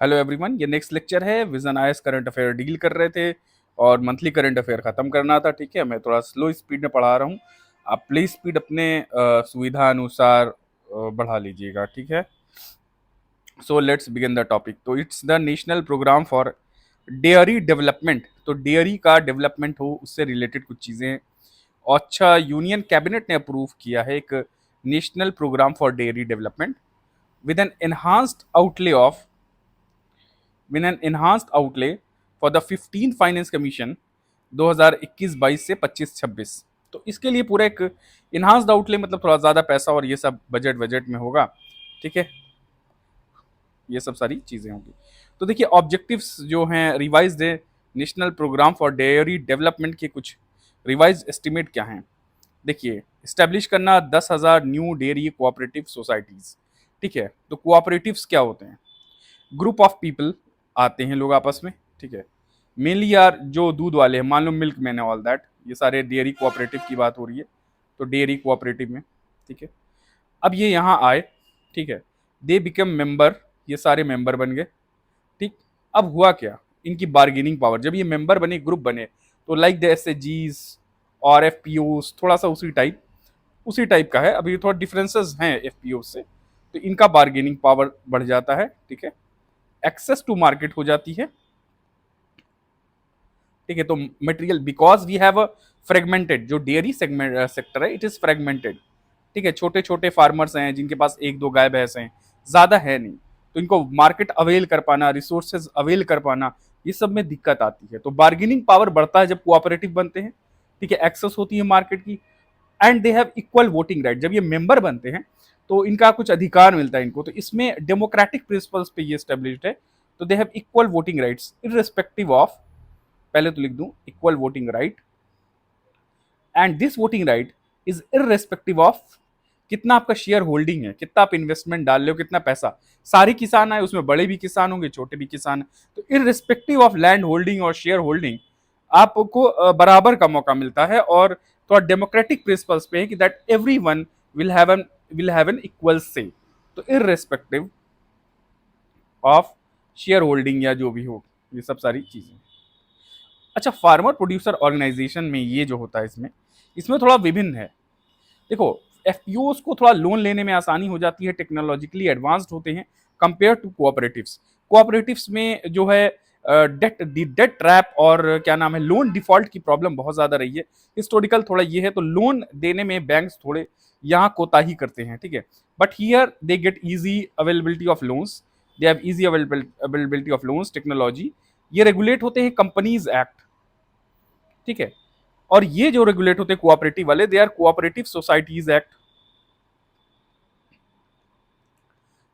Hello everyone, ये next lecture है। Vision IAS current affair deal कर रहे थे और मंथली करंट अफेयर खत्म करना था। ठीक है, मैं थोड़ा स्लो स्पीड में पढ़ा रहा हूँ। आप प्लीज स्पीड अपने सुविधा अनुसार बढ़ा लीजिएगा। ठीक है, so let's begin the topic. तो it's the national programme for dairy development. तो डेयरी का डेवलपमेंट हो, उससे रिलेटेड कुछ चीज़ें। और अच्छा, यूनियन कैबिनेट ने अप्रूव किया है एक national programme for dairy development with an enhanced outlay of win an enhanced outlay for the 15 finance commission 2021-22 से 25-26। तो इसके लिए पूरा एक इनहांस्ड आउटले, मतलब थोड़ा ज़्यादा पैसा और ये सब बजट में होगा। ठीक है, ये सब सारी चीज़ें होंगी। तो देखिए, ऑब्जेक्टिव्स जो हैं रिवाइज्ड है national programme for dairy development के। कुछ रिवाइज एस्टिमेट क्या हैं, देखिए। इस्टेब्लिश करना 10,000 न्यू डेयरी कोऑपरेटिव सोसाइटीज़। ठीक है, तो कोऑपरेटिव्स क्या होते हैं? ग्रुप ऑफ पीपल आते हैं लोग आपस में। ठीक है, मेनली यार जो दूध वाले हैं, मान लो मिल्क मैन ऑल दैट, ये सारे डेयरी कोऑपरेटिव की बात हो रही है। तो डेयरी कोऑपरेटिव में, ठीक है, अब ये यहाँ आए। ठीक है, दे बिकम मेंबर, ये सारे मेंबर बन गए। ठीक, अब हुआ क्या, इनकी बार्गेनिंग पावर, जब ये मेंबर बने, ग्रुप बने, तो लाइक द एसएचजीज और एफपीओस, थोड़ा सा उसी टाइप का है। अभी ये थोड़ा डिफरेंसेस हैं एफपीओ से। तो इनका बार्गेनिंग पावर बढ़ जाता है। ठीक है, एक्सेस टू मार्केट हो जाती है। ठीक है, तो material, because we have a fragmented, जो डेयरी सेगमेंट सेक्टर है, इट इज फ्रेगमेंटेड। ठीक है, छोटे छोटे फार्मर्स हैं जिनके पास एक दो गाय भैंस हैं, ज्यादा है नहीं, तो इनको मार्केट अवेल कर पाना, रिसोर्सेज अवेल कर पाना, ये सब में दिक्कत आती है। तो बार्गेनिंग पावर बढ़ता है जब कोऑपरेटिव बनते हैं। ठीक है, एक्सेस होती है मार्केट की, and they have equal voting right. जब ये मेंबर बनते हैं तो इनका कुछ अधिकार मिलता है इनको। तो इसमें डेमोक्रेटिक प्रिंसिपल्स पे ये स्टेब्लिश्ड है। तो they have equal voting rights irrespective of, पहले तो लिख दूं, equal voting right, and this voting right is irrespective of कितना आपका शेयर होल्डिंग है, कितना आप इन्वेस्टमेंट डाल रहे हो, कितना पैसा। सारे किसान आए, उसमें बड़े भी किसान होंगे, छोटे भी किसान। तो इररिस्पेक्टिव ऑफ लैंड होल्डिंग और शेयर होल्डिंग, आपको बराबर का मौका मिलता है। और थोड़ा डेमोक्रेटिक प्रिंसिपल्स पे है कि that every one will have an equal से। तो इररिस्पेक्टिव ऑफ शेयर होल्डिंग या जो भी हो, ये सब सारी चीजें। अच्छा, फार्मर प्रोड्यूसर ऑर्गेनाइजेशन में ये जो होता है, इसमें थोड़ा विभिन्न है। देखो, एफपीओस को थोड़ा लोन लेने में आसानी हो जाती है, टेक्नोलॉजिकली एडवांस्ड होते हैं कंपेयर टू कोऑपरेटिव्स। कोऑपरेटिव्स में जो है डेट ट्रैप और क्या नाम है, लोन डिफॉल्ट की प्रॉब्लम बहुत ज्यादा रही है। हिस्टोरिकल थोड़ा ये है, तो लोन देने में बैंक्स थोड़े यहाँ कोताही करते हैं। ठीक है, but here they get easy availability of loans, they have easy availability of loans. Technology, ये रेगुलेट होते हैं कंपनीज एक्ट। ठीक है, और ये जो रेगुलेट होते हैं कोऑपरेटिव वाले, they are cooperative societies act.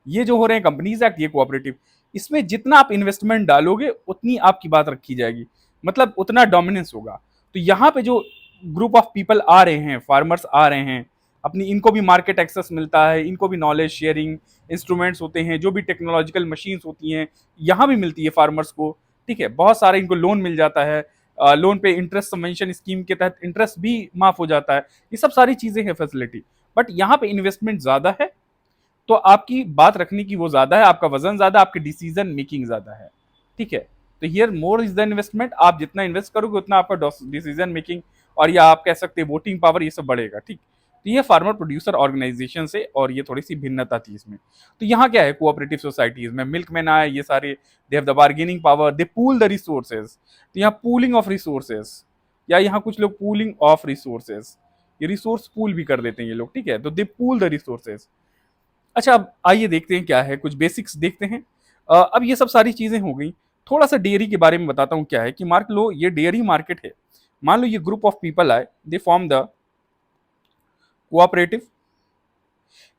ये जो हो रहे हैं कंपनीज एक्ट, ये कोऑपरेटिव। इसमें जितना आप इन्वेस्टमेंट डालोगे उतनी आपकी बात रखी जाएगी, मतलब उतना डोमिनेंस होगा। तो यहाँ पे जो ग्रुप ऑफ पीपल आ रहे हैं, फार्मर्स आ रहे हैं, अपनी, इनको भी मार्केट एक्सेस मिलता है, इनको भी नॉलेज शेयरिंग इंस्ट्रूमेंट्स होते हैं, जो भी टेक्नोलॉजिकल मशीन्स होती हैं यहाँ भी मिलती है फार्मर्स को। ठीक है, बहुत सारे इनको लोन मिल जाता है। लोन पे इंटरेस्ट सबवेंशन स्कीम के तहत इंटरेस्ट भी माफ हो जाता है। ये सब सारी चीजें हैं फैसिलिटी, बट यहाँ पे इन्वेस्टमेंट ज्यादा है। तो आपकी बात रखने की वो ज्यादा है, आपका वजन ज्यादा, आपकी डिसीजन मेकिंग ज्यादा है। ठीक है, तो here more is the investment, आप जितना इन्वेस्ट करोगे उतना आपका डिसीजन मेकिंग और या आप कह सकते हैं वोटिंग पावर, ये सब बढ़ेगा। ठीक, तो ये फार्मर प्रोड्यूसर ऑर्गेनाइजेशन से, और ये थोड़ी सी भिन्नता थी इसमें। तो यहाँ क्या है, कोऑपरेटिव सोसाइटीज में मिल्कमैन आए, ये सारे they have the bargaining power, they pool the resources. तो यहाँ पूलिंग ऑफ रिसोर्सेज, या यहाँ कुछ लोग पूलिंग ऑफ रिसोर्सेज, ये रिसोर्स पूल भी कर देते हैं ये लोग। ठीक है, तो दे पूल द रिसोर्सेज। अच्छा, अब आइए देखते हैं क्या है, कुछ बेसिक्स देखते हैं। अब ये सब सारी चीजें हो गई, थोड़ा सा डेयरी के बारे में बताता हूँ क्या है। कि मान लो ये डेयरी मार्केट है, मान लो ये ग्रुप ऑफ पीपल आए, दे फॉर्म द कोऑपरेटिव।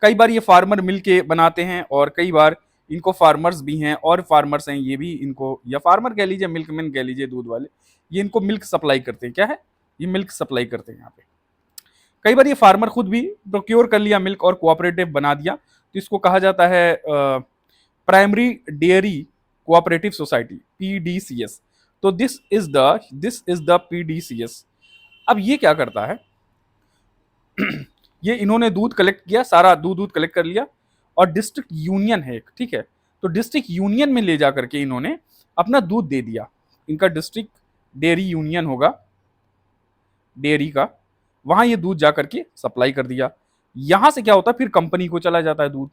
कई बार ये फार्मर मिलके बनाते हैं, और कई बार इनको फार्मर्स भी हैं और फार्मर्स हैं, ये भी इनको, या फार्मर कह लीजिए, मिल्कमैन कह लीजिए, दूध वाले, ये इनको मिल्क सप्लाई करते हैं। क्या है, ये मिल्क सप्लाई करते हैं यहाँ पे। कई बार ये फार्मर खुद भी प्रोक्योर कर लिया मिल्क और कोऑपरेटिव बना दिया, तो इसको कहा जाता है प्राइमरी डेयरी कोऑपरेटिव सोसाइटी, पीडीसीएस। तो दिस इज द पीडीसीएस। अब ये क्या करता है, ये इन्होंने दूध कलेक्ट किया, सारा दूध कलेक्ट कर लिया, और डिस्ट्रिक्ट यूनियन है एक। ठीक है, तो डिस्ट्रिक्ट यूनियन में ले जा करके इन्होंने अपना दूध दे दिया। इनका डिस्ट्रिक्ट डेयरी यूनियन होगा, डेयरी का, वहां ये दूध जा करके सप्लाई कर दिया। यहां से क्या होता है, फिर कंपनी को चला जाता है दूध,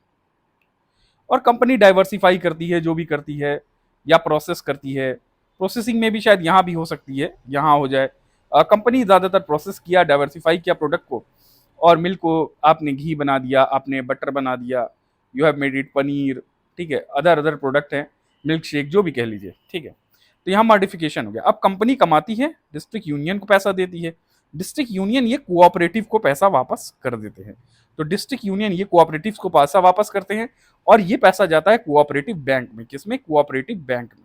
और कंपनी डाइवर्सिफाई करती है, जो भी करती है, या प्रोसेस करती है। प्रोसेसिंग में भी शायद यहाँ भी हो सकती है, यहाँ हो जाए। कंपनी ज़्यादातर प्रोसेस किया, डाइवर्सिफाई किया प्रोडक्ट को, और मिल्क को आपने घी बना दिया, आपने बटर बना दिया, you have made it paneer, ठीक है, अदर अदर प्रोडक्ट हैं, मिल्क शेक जो भी कह लीजिए, ठीक है। तो यहाँ मॉडिफिकेशन हो गया। अब कंपनी कमाती है, डिस्ट्रिक्ट यूनियन को पैसा देती है, डिस्ट्रिक्ट यूनियन ये कोऑपरेटिव को पैसा वापस कर देते हैं। तो डिस्ट्रिक्ट यूनियन ये कोऑपरेटिव को पैसा वापस करते हैं, और ये पैसा जाता है कोऑपरेटिव बैंक में। किसमें? कोऑपरेटिव बैंक में,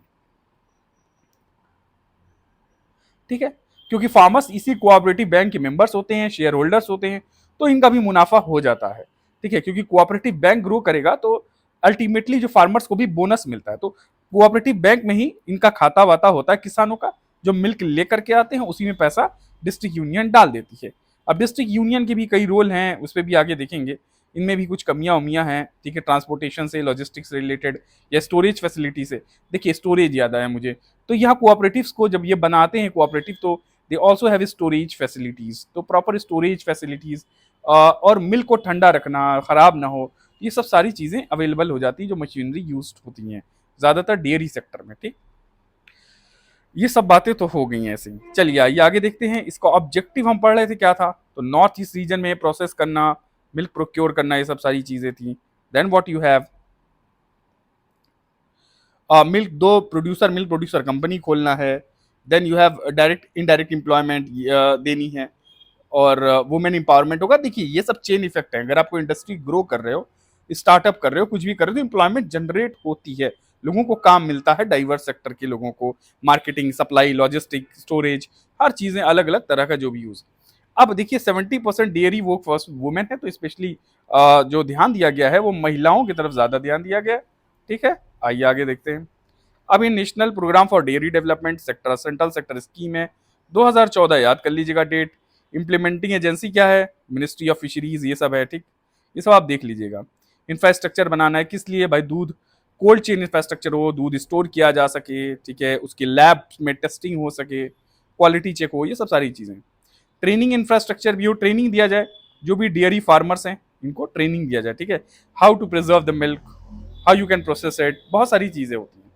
ठीक है, क्योंकि फार्मर्स इसी कोऑपरेटिव बैंक के मेंबर्स होते हैं, शेयर होल्डर्स होते हैं, तो इनका भी मुनाफा हो जाता है, ठीक है, क्योंकि कोऑपरेटिव बैंक ग्रो करेगा तो अल्टीमेटली जो फार्मर्स को भी बोनस मिलता है। तो कोऑपरेटिव बैंक में ही इनका खाता वाता होता है किसानों का, जो मिल्क लेकर के आते हैं उसी में पैसा डिस्ट्रिक्ट यूनियन डाल देती है। अब डिस्ट्रिक्ट यूनियन के भी कई रोल हैं, उस पर भी आगे देखेंगे, इनमें भी कुछ कमियां उमियां हैं, ठीक है, ट्रांसपोर्टेशन से, लॉजिस्टिक्स से रिलेटेड, या स्टोरेज फैसिलिटी से। देखिए स्टोरेज याद आया मुझे, तो यहाँ कोऑपरेटिव्स को जब ये बनाते हैं कोऑपरेटिव, तो they also have storage facilities, तो प्रॉपर स्टोरेज फैसिलिटीज, और मिल्क को ठंडा रखना, खराब ना हो, ये सब सारी चीजें अवेलेबल हो जाती है, जो मशीनरी यूज होती हैं ज्यादातर डेयरी सेक्टर में, ठीक। ये सब बातें तो हो गई हैं ऐसे ही। चलिए आइए आगे देखते हैं। इसका ऑब्जेक्टिव हम पढ़ रहे थे क्या था, तो नॉर्थ ईस्ट रीजन में प्रोसेस करना, मिल्क प्रोक्योर करना, ये सब सारी चीजें थी। Then what you have, milk, दो प्रोड्यूसर, मिल्क प्रोड्यूसर कंपनी खोलना है। Then you have direct indirect employment देनी है, और वुमेन एम्पावरमेंट होगा। देखिए ये सब चेन इफेक्ट है, अगर आपको इंडस्ट्री ग्रो कर रहे हो, स्टार्टअप कर रहे हो, कुछ भी कर रहे हो, तो एम्प्लॉयमेंट जनरेट होती है, लोगों को काम मिलता है, डाइवर्स सेक्टर के लोगों को, मार्केटिंग, सप्लाई, लॉजिस्टिक, स्टोरेज, हर चीजें अलग अलग तरह का जो भी यूज। अब देखिए 70% डेयरी वर्क फोर्स वुमेन है, तो स्पेशली जो ध्यान दिया गया है वो महिलाओं की तरफ ज्यादा ध्यान दिया गया है, ठीक है। आइए आगे देखते हैं। अब ये national programme for dairy development sector, central sector scheme है, 2014, याद कर लीजिएगा डेट। इंप्लीमेंटिंग एजेंसी क्या है? मिनिस्ट्री ऑफ फिशरीज, ये सब है, ठीक, ये सब आप देख लीजिएगा। इंफ्रास्ट्रक्चर बनाना है, किस लिए भाई? दूध कोल्ड चेन इंफ्रास्ट्रक्चर हो, दूध स्टोर किया जा सके, ठीक है, उसके लैब में टेस्टिंग हो सके, क्वालिटी चेक हो, ये सब सारी चीजें। ट्रेनिंग इंफ्रास्ट्रक्चर भी हो, ट्रेनिंग दिया जाए, जो भी डेयरी फार्मर्स हैं इनको ट्रेनिंग दिया जाए, ठीक है, how to preserve the milk, how you can process it, बहुत सारी चीजें होती हैं।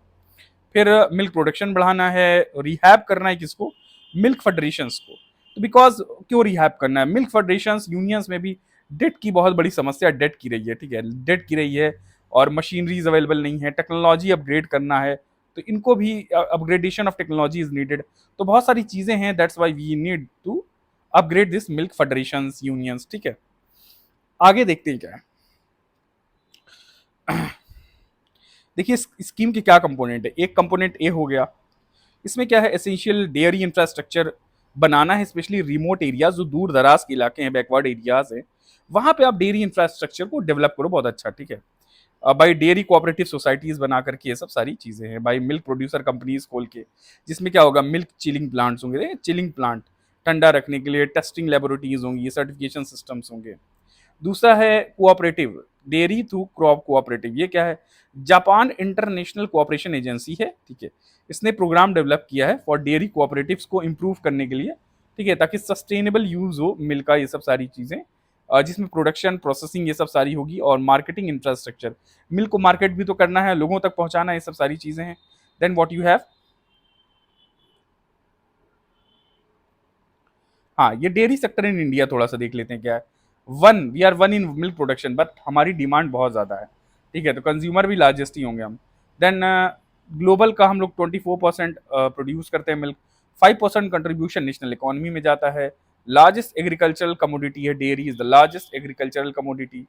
फिर मिल्क प्रोडक्शन बढ़ाना है, रिहैब करना है किसको? मिल्क फेडरेशंस को। तो बिकॉज क्यों रिहैब करना है? मिल्क फेडरेशंस, यूनियंस में भी डेट की बहुत बड़ी समस्या डेट की रही है, ठीक है, डेट की रही है, और मशीनरीज अवेलेबल नहीं है, टेक्नोलॉजी अपग्रेड करना है, तो इनको भी upgradation of technology is needed. तो बहुत सारी चीजें हैं, that's why we need to upgrade this milk federations, unions, ठीक है। आगे देखते हैं क्या है। देखिए स्कीम के क्या कंपोनेंट है। एक कंपोनेंट ए हो गया, इसमें क्या है, एसेंशियल डेयरी इंफ्रास्ट्रक्चर बनाना है, स्पेशली रिमोट एरियाज, जो दूर दराज के इलाके हैं, बैकवर्ड एरियाज हैं, वहां पे आप डेयरी इंफ्रास्ट्रक्चर को डेवलप करो बहुत अच्छा, ठीक है, बाई डेयरी कोऑपरेटिव सोसाइटीज बना करके, ये सब सारी चीजें हैं, बाई मिल्क प्रोड्यूसर कंपनीज खोल के, जिसमें क्या होगा, मिल्क चिलिंग प्लांट्स होंगे, चिलिंग प्लांट ठंडा रखने के लिए, टेस्टिंग लेबोरेटरीज होंगी, सर्टिफिकेशन सिस्टम्स होंगे। दूसरा है cooperative dairy through crop cooperative, ये क्या है? जापान इंटरनेशनल कोऑपरेशन एजेंसी है, ठीक है, इसने प्रोग्राम डेवलप किया है फॉर डेयरी कोऑपरेटिव्स को इम्प्रूव करने के लिए, ठीक है, ताकि सस्टेनेबल यूज हो मिल्क का, ये सब सारी चीजें, जिसमें प्रोडक्शन, प्रोसेसिंग, ये सब सारी होगी, और मार्केटिंग इंफ्रास्ट्रक्चर, मिल्क को मार्केट भी तो करना है, लोगों तक पहुंचाना है, ये सब सारी चीजें हैं। देन व्हाट यू हैव, हाँ, ये डेयरी सेक्टर इन इंडिया थोड़ा सा देख लेते हैं क्या है। We are one in milk production, but हमारी डिमांड बहुत ज़्यादा है, ठीक है, तो कंज्यूमर भी लार्जेस्ट ही होंगे हम। देन ग्लोबल का हम लोग 24% प्रोड्यूस करते हैं मिल्क, 5% कंट्रीब्यूशन नेशनल इकोनॉमी में जाता है। लार्जेस्ट एग्रीकल्चरल कमोडिटी है dairy, is the largest agricultural commodity.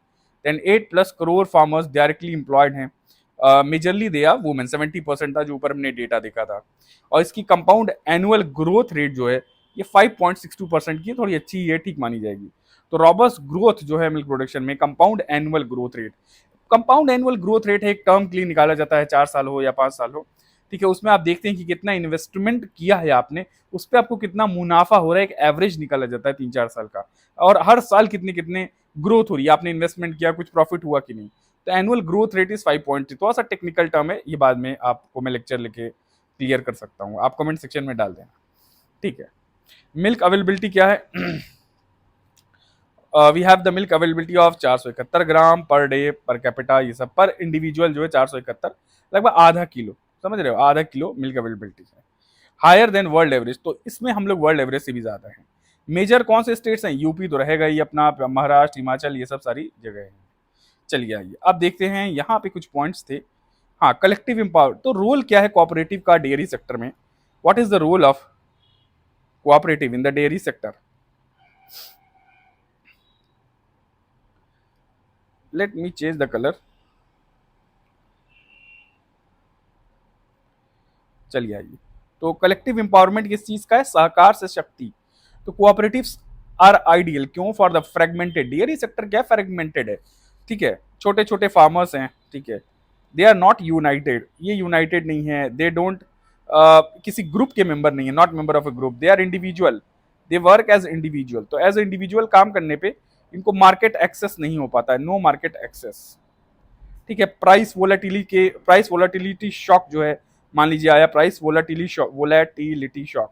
Then 8+ crore farmers directly employed हैं, मेजरली दे आर वुमेन, 70% था जो ऊपर हमने डेटा देखा था। और इसकी कंपाउंड एनुअल ग्रोथ रेट जो है ये 5.62% की, थोड़ी अच्छी है, ठीक मानी जाएगी। तो रॉबस्ट ग्रोथ जो है मिल्क प्रोडक्शन में, compound annual growth rate, compound annual growth rate है, एक टर्म के लिए निकाला जाता है, 4 साल हो या 5 साल हो, ठीक है, उसमें आप देखते हैं कि कितना इन्वेस्टमेंट किया है आपने, उस पर आपको कितना मुनाफा हो रहा है, एक एवरेज निकाला जाता है 3-4 साल का, और हर साल कितने कितने ग्रोथ हो रही है, आपने इन्वेस्टमेंट किया, कुछ प्रॉफिट हुआ कि नहीं, तो एनुअल ग्रोथ रेट इज 5.3। थोड़ा सा टेक्निकल टर्म है, ये बाद में आपको मैं लेक्चर लेके क्लियर कर सकता हूँ, आप कमेंट सेक्शन में डाल देना, ठीक है। मिल्क अवेलेबिलिटी क्या है? We have the milk availability of 471 gram per day per capita, ये सब पर इंडिविजुअल जो है 471, लगभग आधा किलो, समझ रहे हो, आधा किलो मिल्क अवेलेबिलिटी है, हायर देन वर्ल्ड एवरेज। तो इसमें हम लोग वर्ल्ड एवरेज से भी ज्यादा है। मेजर कौन से स्टेट्स हैं? यूपी तो रहेगा ही अपना, महाराष्ट्र, हिमाचल, ये सब सारी जगह है। चलिए आइए अब देखते हैं, यहाँ पे कुछ पॉइंट्स थे। हाँ, कलेक्टिव एम्पावर, तो रोल क्या है कोऑपरेटिव का डेयरी सेक्टर में? What is the role of cooperative in the dairy sector? Let me change the colour. चलिए आइए, तो कलेक्टिव एम्पावरमेंट किस चीज का है? सहकार से शक्ति। तो कोऑपरेटिव्स आर आइडियल, क्यों? For the fragmented, dairy sector क्या फ्रेगमेंटेड है, ठीक है, छोटे छोटे फार्मर्स हैं, ठीक है, दे आर नॉट यूनाइटेड, ये यूनाइटेड नहीं है, दे डोंट किसी ग्रुप के मेंबर नहीं है, not member of a group, they are individual, they work as individual. तो एज इंडिविजुअल काम करने पे इनको मार्केट एक्सेस नहीं हो पाता है, नो मार्केट एक्सेस, ठीक है। प्राइस वोलाटिलिटी शॉक जो है, मान लीजिए आया प्राइस वोलाटिलिटी शॉक,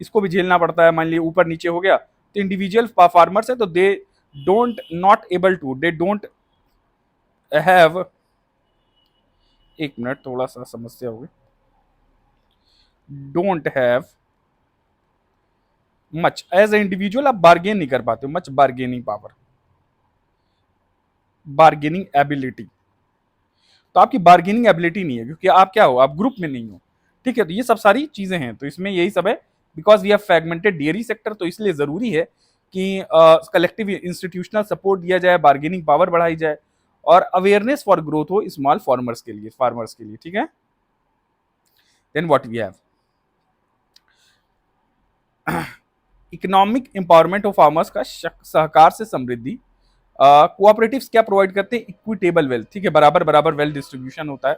इसको भी झेलना पड़ता है। मान लीजिए ऊपर नीचे हो गया, तो इंडिविजुअल फार्मर्स है तो they don't not able to, they don't have, एक मिनट थोड़ा सा समस्या हो गई, don't have much as a individual, आप बार्गेन नहीं कर पाते, much bargaining power, bargaining ability, तो आपकी बार्गेनिंग एबिलिटी नहीं है, क्योंकि आप क्या हो, आप ग्रुप में नहीं हो, ठीक है। तो ये सब सारी चीजें हैं, तो इसमें यही सब है, because we have fragmented dairy sector, तो इसलिए जरूरी है कि कलेक्टिव इंस्टीट्यूशनल सपोर्ट दिया जाए, बार्गेनिंग पावर बढ़ाई जाए, और अवेयरनेस फॉर ग्रोथ हो स्मॉल फार्मर्स के लिए, ठीक है। Then what we have, economic empowerment of farmers का सहकार से समृद्धि। कोऑपरेटिव्स क्या प्रोवाइड करते हैं? इक्विटेबल वेल्थ, ठीक है, बराबर बराबर वेल्थ डिस्ट्रीब्यूशन होता है,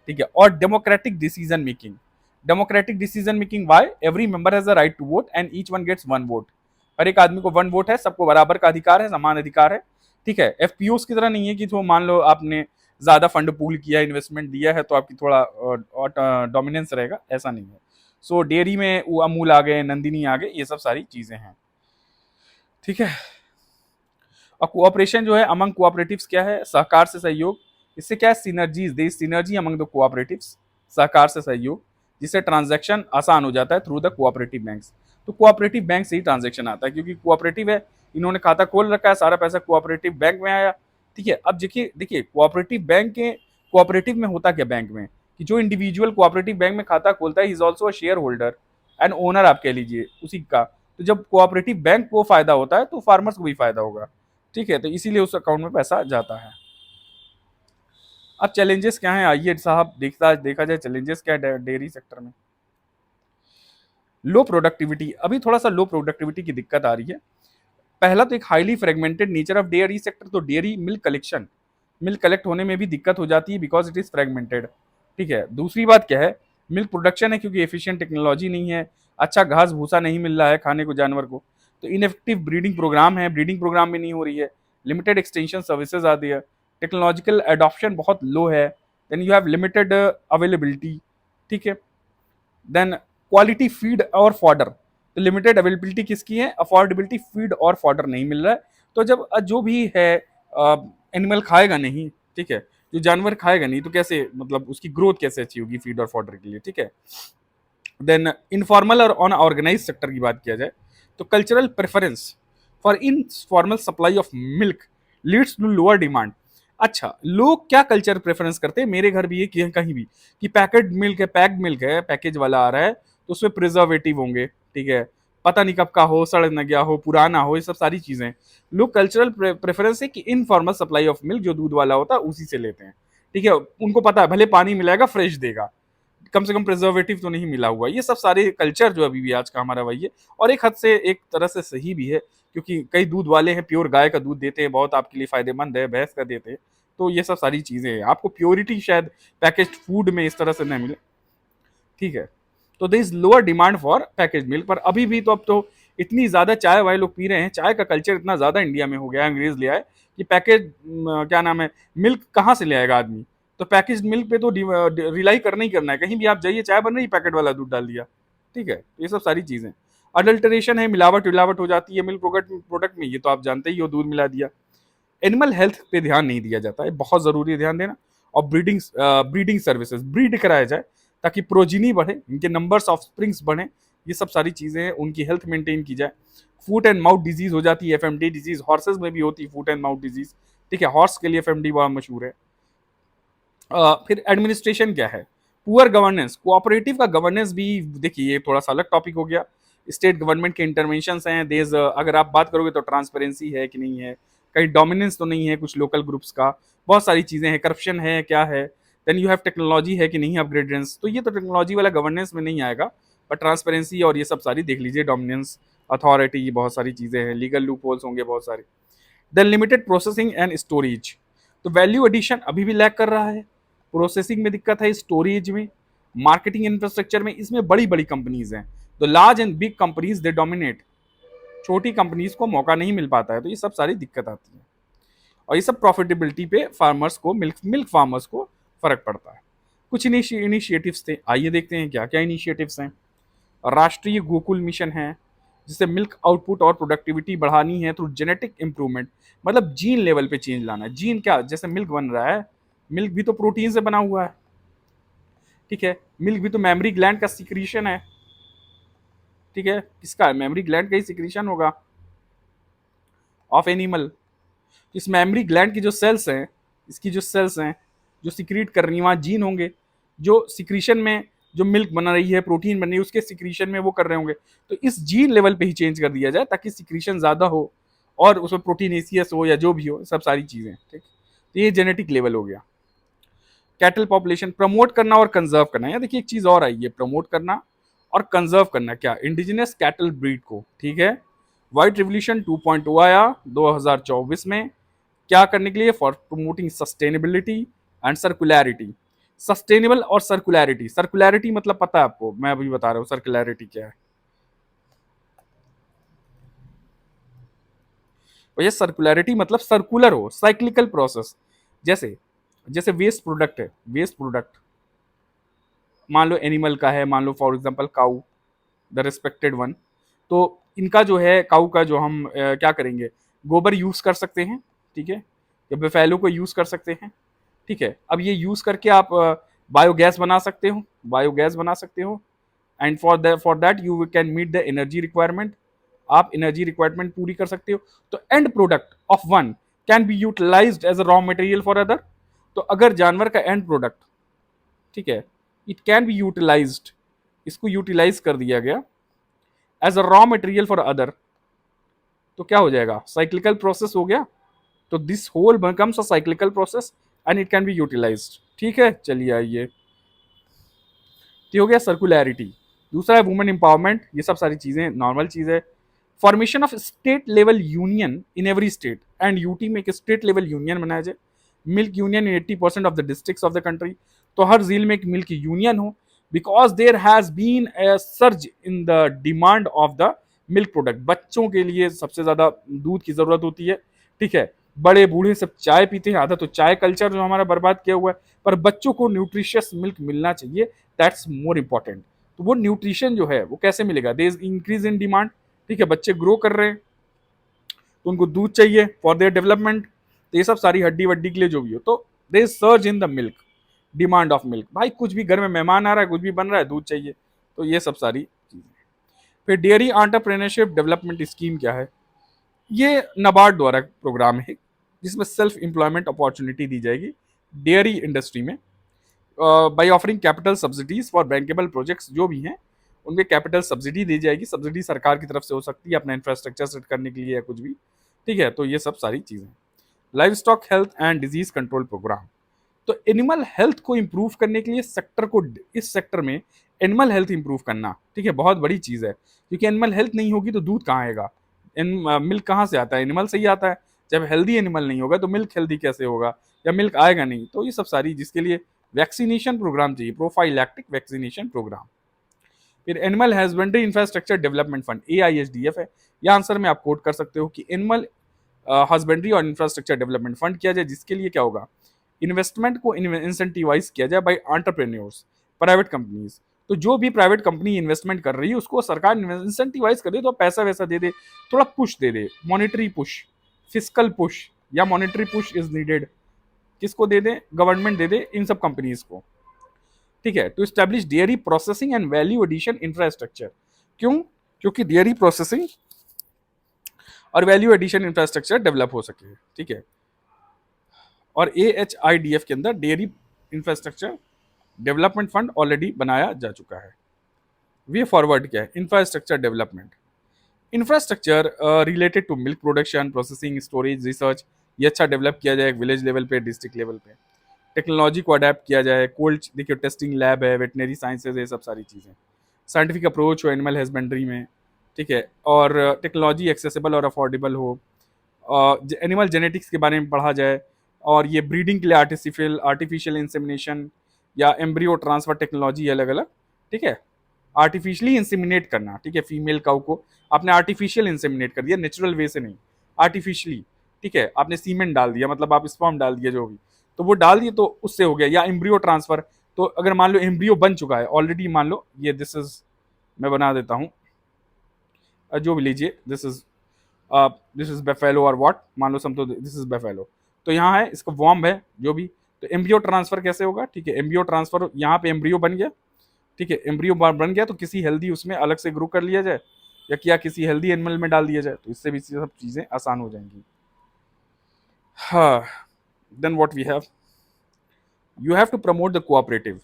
ठीक है, और democratic decision making. Democratic decision making why? Every member has a right to vote and each one gets one vote, हर एक आदमी को वन वोट है, सबको बराबर का अधिकार है, समान अधिकार है, ठीक है। एफपीओस की तरह नहीं है कि तो मान लो आपने ज्यादा फंड पूल किया, इन्वेस्टमेंट दिया है, तो आपकी थोड़ा डोमिनेंस रहेगा, ऐसा नहीं है। सो डेयरी में वो अमूल आ गए, नंदिनी आ गए, ये सब सारी चीजें हैं, ठीक है। और कोऑपरेशन जो है अमंग कोऑपरेटिव्स क्या है? सहकार से सहयोग, इससे क्या है? Synergies, they synergy among the cooperatives, सहकार से सहयोग, जिससे ट्रांजैक्शन आसान हो जाता है थ्रू द कोऑपरेटिव बैंक्स। तो कोऑपरेटिव बैंक से ही ट्रांजैक्शन आता है, क्योंकि कोऑपरेटिव है, इन्होंने खाता खोल रखा है, सारा पैसा कोऑपरेटिव बैंक में आया, ठीक है। अब देखिए देखिए कोऑपरेटिव बैंक के, कोऑपरेटिव में होता क्या बैंक में, कि जो इंडिविजुअल कोऑपरेटिव बैंक में खाता खोलता है, is also share holder and owner, आप कह लीजिए उसी का। तो जब कोऑपरेटिव बैंक को फायदा होता है, तो फार्मर्स को भी फायदा होगा, ठीक है, तो इसीलिए उस अकाउंट में पैसा जाता है। अब चैलेंजेस क्या हैं, आइए साहब देखा जाए चैलेंजेस क्या है डेयरी सेक्टर में। लो प्रोडक्टिविटी, अभी थोड़ा सा लो प्रोडक्टिविटी की दिक्कत आ रही है। पहला तो एक highly fragmented nature of dairy sector, तो डेयरी मिल्क कलेक्ट होने में भी दिक्कत हो जाती है, बिकॉज इट इज फ्रेगमेंटेड, ठीक है। दूसरी बात क्या है, मिल्क प्रोडक्शन है, क्योंकि एफिशिएंट टेक्नोलॉजी नहीं है, अच्छा घास भूसा नहीं मिल रहा है खाने को जानवर को, तो इनएफेक्टिव ब्रीडिंग प्रोग्राम है, ब्रीडिंग प्रोग्राम भी नहीं हो रही है, लिमिटेड एक्सटेंशन सर्विसेज आती है, टेक्नोलॉजिकल एडॉप्शन बहुत लो है, then you have limited availability, ठीक है। देन क्वालिटी फीड और फॉडर, तो लिमिटेड अवेलेबिलिटी किसकी है? अफोर्डेबिलिटी, फीड और फॉडर नहीं मिल रहा है, तो जब जो भी है एनिमल खाएगा नहीं, ठीक है, जो जानवर खाएगा नहीं, तो कैसे, मतलब उसकी ग्रोथ कैसे अच्छी होगी फीड और फॉडर के लिए, ठीक है। देन इनफॉर्मल और अनऑर्गेनाइज सेक्टर की बात किया जाए, तो cultural preference for informal supply of milk leads to lower demand. अच्छा, लोग क्या कल्चर प्रेफरेंस करते हैं, मेरे घर भी ये कहीं भी, कि पैकेट मिल्क है, पैक्ड मिल्क है, पैकेज वाला आ रहा है, तो उसमें प्रिजर्वेटिव होंगे, ठीक है, पता नहीं कब का हो, सड़ न गया हो, पुराना हो, ये सब सारी चीजें। लोग कल्चरल प्रेफरेंस है कि इनफॉर्मल सप्लाई ऑफ मिल्क जो दूध वाला होता है उसी से लेते हैं, ठीक है, उनको पता है भले पानी मिलाएगा फ्रेश देगा, कम से कम प्रिजर्वेटिव तो नहीं मिला हुआ। ये सब सारे कल्चर जो अभी भी आज का हमारा वही है, और एक हद से एक तरह से सही भी है, क्योंकि कई दूध वाले हैं प्योर गाय का दूध देते हैं, बहुत आपके लिए फायदेमंद है, भैंस का देते हैं, तो ये सब सारी चीजें हैं। आपको प्योरिटी शायद पैकेज्ड फूड में इस तरह से नहीं मिले, ठीक है। तो there is lower demand for package milk, पर अभी भी तो अब तो इतनी ज़्यादा चाय वाले लोग पी रहे हैं, चाय का कल्चर इतना ज़्यादा इंडिया में हो गया है, अंग्रेज ले आए कि पैकेज क्या नाम है, मिल्क कहाँ से ले आएगा आदमी। तो पैकेज मिल्क पे तो रिलाई करना ही करना है, कहीं भी आप जाइए चाय बन रही, पैकेट वाला दूध डाल दिया। ठीक है, ये सब सारी चीज़ें। अडल्टरेशन है, मिलावट मिलावट हो जाती है मिल्क प्रोडक्ट प्रोडक्ट में, ये तो आप जानते ही हो, दूध मिला दिया। एनिमल हेल्थ पे ध्यान नहीं दिया जाता है, बहुत ज़रूरी है ध्यान देना। और ब्रीडिंग सर्विसेज, ब्रीड कराया जाए ताकि प्रोजिनी बढ़े, इनके नंबर्स ऑफ स्प्रिंग्स बढ़े, ये सब सारी चीज़ें हैं, उनकी हेल्थ मेंटेन की जाए। फूट एंड माउथ डिजीज हो जाती है, एफएमडी डिजीज हॉर्सेज में भी होती है, फूट एंड माउथ डिजीज। ठीक है, हॉर्स के लिए एफएमडी बहुत मशहूर है। फिर एडमिनिस्ट्रेशन क्या है, पुअर गवर्नेंस, कोऑपरेटिव का गवर्नेंस भी देखिए ये थोड़ा सा अलग टॉपिक हो गया। स्टेट गवर्नमेंट के इंटरवेंशन हैं, देज अगर आप बात करोगे तो ट्रांसपेरेंसी है कि नहीं है, कहीं डोमिनेंस तो नहीं है कुछ लोकल ग्रुप्स का, बहुत सारी चीज़ें हैं, करप्शन है क्या है, देन यू हैव टेक्नोलॉजी है कि नहीं, अपग्रेडेंस, तो ये तो टेक्नोलॉजी वाला गवर्नेंस में नहीं आएगा, बट ट्रांसपेरेंसी और ये सब सारी देख लीजिए, डोमिनेंस, अथॉरिटी, ये बहुत सारी चीज़ें हैं, लीगल लूप होल्स होंगे बहुत सारे। Then limited processing and storage, तो वैल्यू एडिशन अभी भी लैक कर रहा है, प्रोसेसिंग में दिक्कत है, स्टोरेज में, मार्केटिंग इंफ्रास्ट्रक्चर में, इसमें बड़ी बड़ी कंपनीज हैं, तो large and big companies they dominate, छोटी कंपनीज को मौका नहीं मिल पाता है, तो ये सब सारी दिक्कत आती है, और ये सब प्रॉफिटेबिलिटी पे फार्मर्स को, मिल्क फार्मर्स को फर्क पड़ता है। कुछ इनिशिएटिव्स थे, आइए देखते हैं क्या क्या इनिशिएटिव्स हैं। राष्ट्रीय गोकुल मिशन है, जिससे मिल्क आउटपुट और प्रोडक्टिविटी बढ़ानी है थ्रू जेनेटिक इंप्रूवमेंट, मतलब जीन लेवल पे चेंज लाना है। जीन क्या, जैसे मिल्क बन रहा है, मिल्क भी तो प्रोटीन से बना हुआ है। ठीक है, मिल्क भी तो मेमरी ग्लैंड का सिक्रीशन है। ठीक है, किसका, मेमरी ग्लैंड का ही सिक्रीशन होगा ऑफ एनिमल। इस मेमरी ग्लैंड की जो सेल्स हैं, इसकी जो सेल्स हैं जो सिक्रीट कर रही हैं, वहाँ जीन होंगे जो सिक्रीशन में, जो मिल्क बना रही है, प्रोटीन बन रही है, उसके सिक्रीशन में वो कर रहे होंगे। तो इस जीन लेवल पे ही चेंज कर दिया जाए ताकि सिक्रीशन ज़्यादा हो और उसमें प्रोटीन एसीएस हो या जो भी हो, सब सारी चीज़ें। ठीक, तो ये जेनेटिक लेवल हो गया। कैटल पॉपुलेशन प्रमोट करना और कंजर्व करना, या देखिए एक चीज़ और आई है, प्रमोट करना और कंजर्व करना, क्या, इंडिजिनस कैटल ब्रीड को। ठीक है, व्हाइट रिवोल्यूशन 2.0 आया 2024 में, क्या करने के लिए, for promoting sustainability and circularity. Sustainable और सर्कुलैरिटी, सर्कुलैरिटी मतलब पता है आपको, मैं अभी बता रहा हूँ सर्कुलैरिटी क्या है। और ये सर्कुलैरिटी मतलब सर्कुलर हो, साइक्लिकल प्रोसेस। जैसे जैसे वेस्ट प्रोडक्ट है, वेस्ट प्रोडक्ट मान लो एनिमल का है, मान लो for example cow, the respected one, तो इनका जो है, काऊ का जो हम क्या करेंगे, गोबर यूज कर सकते हैं। ठीक है, या बेफैलो को यूज कर सकते हैं। ठीक है, अब ये यूज करके आप बायोगैस बना सकते हो, बायोगैस बना सकते हो, and for that you can meet the energy requirement, आप एनर्जी रिक्वायरमेंट पूरी कर सकते हो। तो end product of one can be utilised as a raw material for other, तो अगर जानवर का एंड प्रोडक्ट, ठीक है, इट कैन बी यूटिलाइज्ड, इसको यूटिलाइज कर दिया गया as a raw material for other, तो क्या हो जाएगा, साइक्लिकल प्रोसेस हो गया। तो this whole becomes a cyclical process and it can be utilised. ठीक है, चलिए आइए, तो हो गया सर्कुलैरिटी। दूसरा है वुमेन एम्पावरमेंट, ये सब सारी चीज़ें नॉर्मल चीज़ है। Formation of state level union in every state, and UT में एक स्टेट लेवल यूनियन बनाया जाए। Milk union in 80% of the districts of the country, तो हर जिले में एक मिल्क यूनियन हो, because there has been a surge in the demand of the milk product. बच्चों के लिए सबसे ज़्यादा दूध की ज़रूरत होती है। ठीक है, बड़े बूढ़े सब चाय पीते हैं, आधा तो चाय कल्चर जो हमारा बर्बाद किया हुआ है, पर बच्चों को न्यूट्रिशियस मिल्क मिलना चाहिए, दैट्स मोर इंपॉर्टेंट। तो वो न्यूट्रिशन जो है वो कैसे मिलेगा, there is increase in demand. ठीक है, बच्चे ग्रो कर रहे हैं तो उनको दूध चाहिए फॉर देयर डेवलपमेंट, तो ये सब सारी हड्डी वड्डी के लिए जो भी हो, तो there is surge in the milk, demand of milk. भाई कुछ भी घर में मेहमान आ रहा है, कुछ भी बन रहा है, दूध चाहिए, तो ये सब सारी चीजें। फिर डेयरी एंटरप्रेन्योरशिप डेवलपमेंट स्कीम क्या है, ये नाबार्ड द्वारा प्रोग्राम है जिसमें सेल्फ एम्प्लॉयमेंट अपॉर्चुनिटी दी जाएगी डेयरी इंडस्ट्री में, by offering capital subsidies for bankable projects जो भी हैं उनमें कैपिटल सब्सिडी दी जाएगी। सब्सिडी सरकार की तरफ से हो सकती है अपना इंफ्रास्ट्रक्चर सेट करने के लिए या कुछ भी। ठीक है, तो ये सब सारी चीज़ें। Livestock health and disease control programme, तो एनिमल हेल्थ को इम्प्रूव करने के लिए सेक्टर को, इस सेक्टर में एनिमल हेल्थ इम्प्रूव करना, ठीक है, बहुत बड़ी चीज़ है, क्योंकि एनिमल हेल्थ नहीं होगी तो दूध कहाँ आएगा, मिल्क कहाँ से आता है, एनिमल से ही आता है। जब हेल्दी एनिमल नहीं होगा तो मिल्क हेल्दी कैसे होगा, या मिल्क आएगा नहीं। तो ये सब सारी, जिसके लिए वैक्सीनेशन प्रोग्राम चाहिए, प्रोफाइलैक्टिक वैक्सीनेशन प्रोग्राम। फिर animal husbandry infrastructure development fund, AISDF है। या आंसर में आप कोट कर सकते हो कि एनिमल हस्बेंड्री और इंफ्रास्ट्रक्चर डेवलपमेंट फंड किया जाए, जिसके लिए क्या होगा, इन्वेस्टमेंट को इंसेंटिवाइज किया जाए बाय एंटरप्रेन्योर्स, प्राइवेट कंपनीज। तो जो भी प्राइवेट कंपनी इन्वेस्टमेंट कर रही है उसको सरकार इंसेंटिवाइज कर दे, तो पैसा वैसा दे दे, थोड़ा पुश दे दे, मॉनिटरी पुश, फिजिकल पुश या मॉनिटरी पुश इज नीडेड। किसको दे दे, गवर्नमेंट दे दे इन सब कंपनीज को, ठीक है। To establish dairy processing and value addition infrastructure, क्यों, क्योंकि डेयरी प्रोसेसिंग और वैल्यू एडिशन इंफ्रास्ट्रक्चर डेवलप हो सके, ठीक है। और AHIDF के अंदर dairy infrastructure development fund already बनाया जा चुका है। वे फॉरवर्ड क्या है, infrastructure development, infrastructure related to milk production, processing, storage, research, ये अच्छा डेवलप किया जाए विलेज लेवल पे, डिस्ट्रिक्ट लेवल पे। टेक्नोलॉजी को अडेप्ट किया जाए, कोल्ड देखिए टेस्टिंग लैब है, वेटनरी साइंसेज, ये सब सारी चीज़ें, साइंटिफिक अप्रोच हो एनिमल हस्बेंड्री में, ठीक है। और टेक्नोलॉजी एक्सेसिबल और अफोर्डेबल हो, एनिमल जेनेटिक्स के बारे में पढ़ा जाए, और ये ब्रीडिंग के लिए आर्टिफिशियल इंसेमिनेशन या एम्ब्रियो ट्रांसफर टेक्नोलॉजी अलग अलग, ठीक है। आर्टिफिशियली इंसेमिनेट करना, ठीक है, फीमेल काउ को आपने आर्टिफिशियल इंसेमिनेट कर दिया, नेचुरल वे से नहीं, आर्टिफिशियली, ठीक है। आपने सीमेंट डाल दिया, मतलब आप स्पर्म डाल दिया जो भी, तो वो डाल दिए तो उससे हो गया। या एम्ब्रियो ट्रांसफर, तो अगर मान लो एम्ब्रियो बन चुका है ऑलरेडी, मान लो ये दिस इज, मैं बना देता हूँ, जो भी लीजिए, दिस इज बेफेलो और व्हाट, मान लो समझो दिस इज बेफेलो, तो यहाँ है इसका वॉर्म है जो भी, तो एम्ब्रियो ट्रांसफर कैसे होगा, ठीक है। एम्ब्रियो ट्रांसफर, यहाँ पे एम्ब्रियो बन गया, ठीक है, एम्ब्रियो बन गया, तो किसी हेल्दी उसमें अलग से ग्रो कर लिया जाए, या क्या किसी हेल्दी एनिमल में डाल दिया जाए, तो इससे भी सब चीज़ें आसान हो जाएंगी। हाँ, then what we have, you have to promote the cooperative,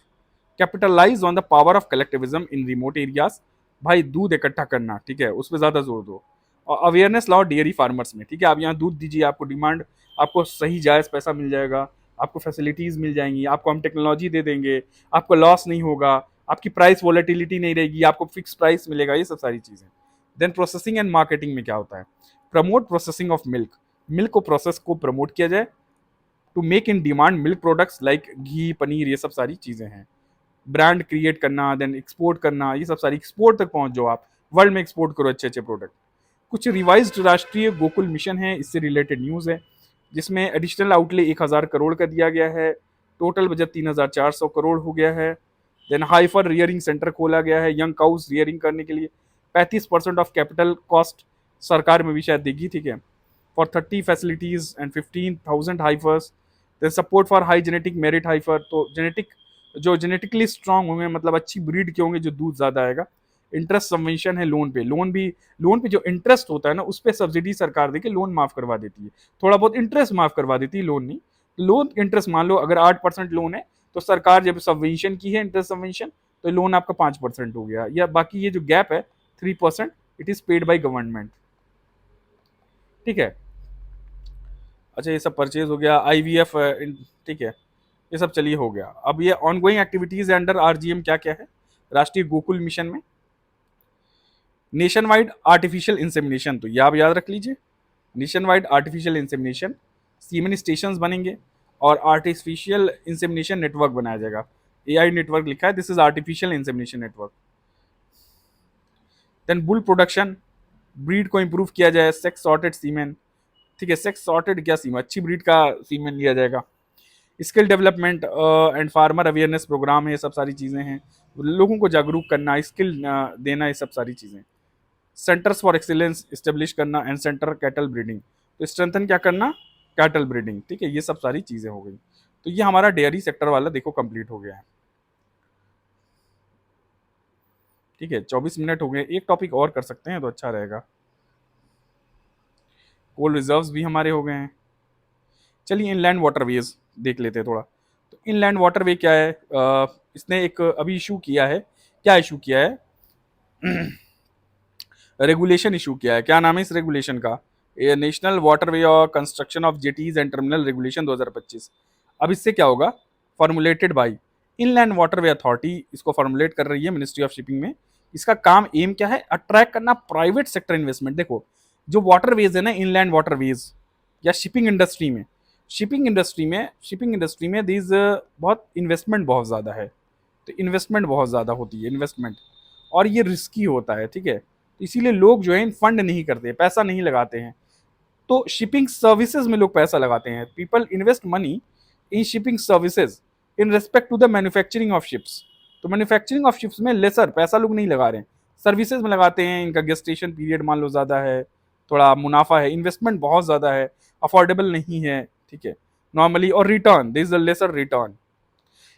capitalize on the power of collectivism in remote areas। भाई दूध इकट्ठा करना, ठीक है, उस पर ज्यादा जोर दो, और अवेयरनेस लाओ डेयरी फार्मर्स में, ठीक है। आप यहाँ दूध दीजिए, आपको डिमांड, आपको सही जायज पैसा मिल जाएगा, आपको फैसिलिटीज मिल जाएंगी, आपको हम टेक्नोलॉजी दे देंगे, आपको लॉस नहीं होगा, आपकी प्राइस वॉलेटिलिटी नहीं रहेगी, आपको फिक्स प्राइस मिलेगा, ये सब सारी चीजें। देन प्रोसेसिंग एंड मार्केटिंग में क्या होता है, promote processing of milk, milk को प्रोसेस को प्रमोट किया जाए, to make in demand milk products like ghee, paneer, ये सब सारी चीज़ें हैं। ब्रांड क्रिएट करना, देन एक्सपोर्ट करना, ये सब सारी, एक्सपोर्ट तक पहुंच जाओ आप, वर्ल्ड में एक्सपोर्ट करो अच्छे अच्छे प्रोडक्ट। कुछ रिवाइज्ड राष्ट्रीय गोकुल मिशन है, इससे रिलेटेड न्यूज़ है, जिसमें एडिशनल आउटले 1000 करोड़ का दिया गया है, टोटल बजट 3400 करोड़ हो गया है। देन हाइफर रियरिंग सेंटर खोला गया है यंग काउस रियरिंग करने के लिए, 35% ऑफ कैपिटल कॉस्ट सरकार में भी शायद देगी, ठीक है, for 30 facilities and 15,000 heifers. Then support for high genetic merit heifer, तो जेनेटिक, जो जेनेटिकली स्ट्रांग होंगे, मतलब अच्छी ब्रीड के होंगे, जो दूध ज़्यादा आएगा। इंटरेस्ट सबवेंशन है लोन पे, लोन पे जो इंटरेस्ट होता है ना, उस पर सब्सिडी सरकार देके लोन माफ करवा देती है, थोड़ा बहुत इंटरेस्ट माफ करवा देती है, लोन नहीं। लोन इंटरेस्ट मान लो अगर 8% लोन है, तो सरकार जब सबवेंशन की है, इंटरेस्ट सबवेंशन, तो लोन आपका 5% हो गया, या बाकी ये जो गैप है 3%, it is paid by government, ठीक है। अच्छा, ये सब परचेज हो गया, IVF, ठीक है, ये सब चलिए हो गया। अब ये ऑनगोइंग एक्टिविटीज अंडर RGM क्या क्या है, राष्ट्रीय गोकुल मिशन में, नेशन वाइड आर्टिफिशियल इंसेमिनेशन, तो ये आप याद रख लीजिए, nationwide artificial insemination, semen station बनेंगे, और आर्टिफिशियल इंसेमिनेशन नेटवर्क बनाया जाएगा, AI नेटवर्क लिखा है, this is artificial insemination network. Then bull production, breed को इंप्रूव किया जाए, सेक्स सॉर्टेड सीमेन, ठीक है, सेक्स सॉर्टेड क्या सीमेन, अच्छी ब्रीड का सीमेन लिया जाएगा। Skill development and farmer awareness programme है, ये सब सारी चीज़ें हैं, लोगों को जागरूक करना, स्किल देना, ये सब सारी चीज़ें। सेंटर्स फॉर एक्सीलेंस इस्टेब्लिश करना एंड सेंटर कैटल ब्रीडिंग, तो स्ट्रेंथन क्या करना, कैटल ब्रीडिंग, ठीक है, ये सब सारी चीज़ें हो गई। तो ये हमारा डेयरी सेक्टर वाला देखो कंप्लीट हो गया है, ठीक है। 24 मिनट हो गए, एक टॉपिक और कर सकते हैं तो अच्छा रहेगा। कोल रिजर्व्स भी हमारे हो गए हैं। चलिए इनलैंड वाटरवेज देख लेते हैं थोड़ा। तो इनलैंड वाटरवे क्या है, इसने एक अभी इशू किया है, क्या इशू किया है, रेगुलेशन इशू किया है। क्या नाम है इस रेगुलेशन का, ये नेशनल वाटरवे और construction of jetties and terminal regulation 2025। अब इससे क्या होगा, formulated by inland waterway authority, इसको फॉर्मुलेट कर रही है मिनिस्ट्री ऑफ शिपिंग में। इसका काम एम क्या है, अट्रैक्ट करना प्राइवेट सेक्टर इन्वेस्टमेंट। देखो जो वाटरवेज है ना, इनलैंड वाटरवेज या शिपिंग इंडस्ट्री में दीज बहुत इन्वेस्टमेंट बहुत ज़्यादा है, तो इन्वेस्टमेंट बहुत ज़्यादा होती है, इन्वेस्टमेंट। और ये रिस्की होता है, ठीक है। तो इसीलिए लोग जो है इन फंड नहीं करते, पैसा नहीं लगाते हैं। तो शिपिंग सर्विसेज में लोग पैसा लगाते हैं। People invest money in shipping services in respect to the manufacturing of ships. तो मैन्युफैक्चरिंग ऑफ शिप्स में लेसर पैसा लोग नहीं लगा रहे हैं, सर्विसेज में लगाते हैं। इनका गेस्टेशन पीरियड मान लो ज़्यादा है, थोड़ा मुनाफा है, इन्वेस्टमेंट बहुत ज़्यादा है, अफोर्डेबल नहीं है, ठीक है, नॉर्मली। और return, this is the lesser return.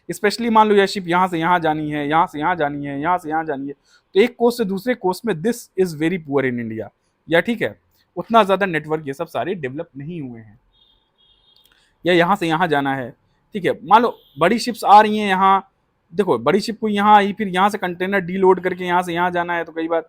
Specially मान लो ये शिप यहाँ से यहाँ जानी है, यहाँ से यहाँ जानी है, यहाँ से यहाँ जानी है, तो एक कोस्ट से दूसरे कोस्ट में this is very poor in India, या ठीक है, उतना ज़्यादा नेटवर्क ये सब सारे डेवलप नहीं हुए हैं। या यहाँ से यहाँ जाना है, ठीक है, मान लो बड़ी शिप्स आ रही हैं यहाँ, देखो बड़ी शिप को यहाँ आई, फिर यहाँ से कंटेनर डीलोड करके यहाँ से यहाँ जाना है, तो कई बार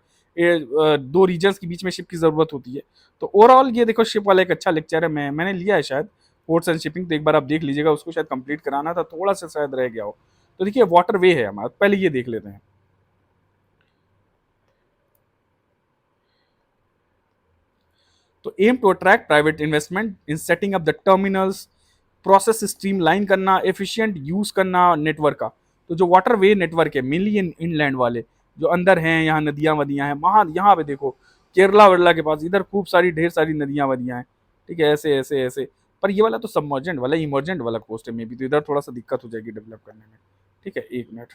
दो रीजन्स के बीच में शिप की ज़रूरत होती है। तो ओवरऑल ये देखो शिप वाला एक अच्छा लेक्चर है, मैंने लिया है शायद पोर्ट्स एंड शिपिंग, तो एक बार आप देख लीजिएगा, उसको शायद कंप्लीट कराना था, थोड़ा सा शायद रह गया हो। तो देखिए वाटर वे है हमारा, पहले ये देख लेते हैं। तो aim to attract private investment in setting up the terminals, process streamline करना, एफिशिएंट यूज करना नेटवर्क का। तो जो वाटर वे नेटवर्क है मेनली इनलैंड वाले जो अंदर हैं, यहाँ नदियाँ वदियाँ हैं, वहाँ यहाँ पे देखो केरला वेरला के पास इधर खूब सारी ढेर सारी नदियाँ वदियाँ हैं, ठीक है, ऐसे ऐसे ऐसे। पर ये वाला तो सबमर्जेंट वाला, इमर्जेंट वाला कोस्ट है, मे बी तो इधर थोड़ा सा दिक्कत हो जाएगी डेवलप करने में, ठीक है। एक मिनट,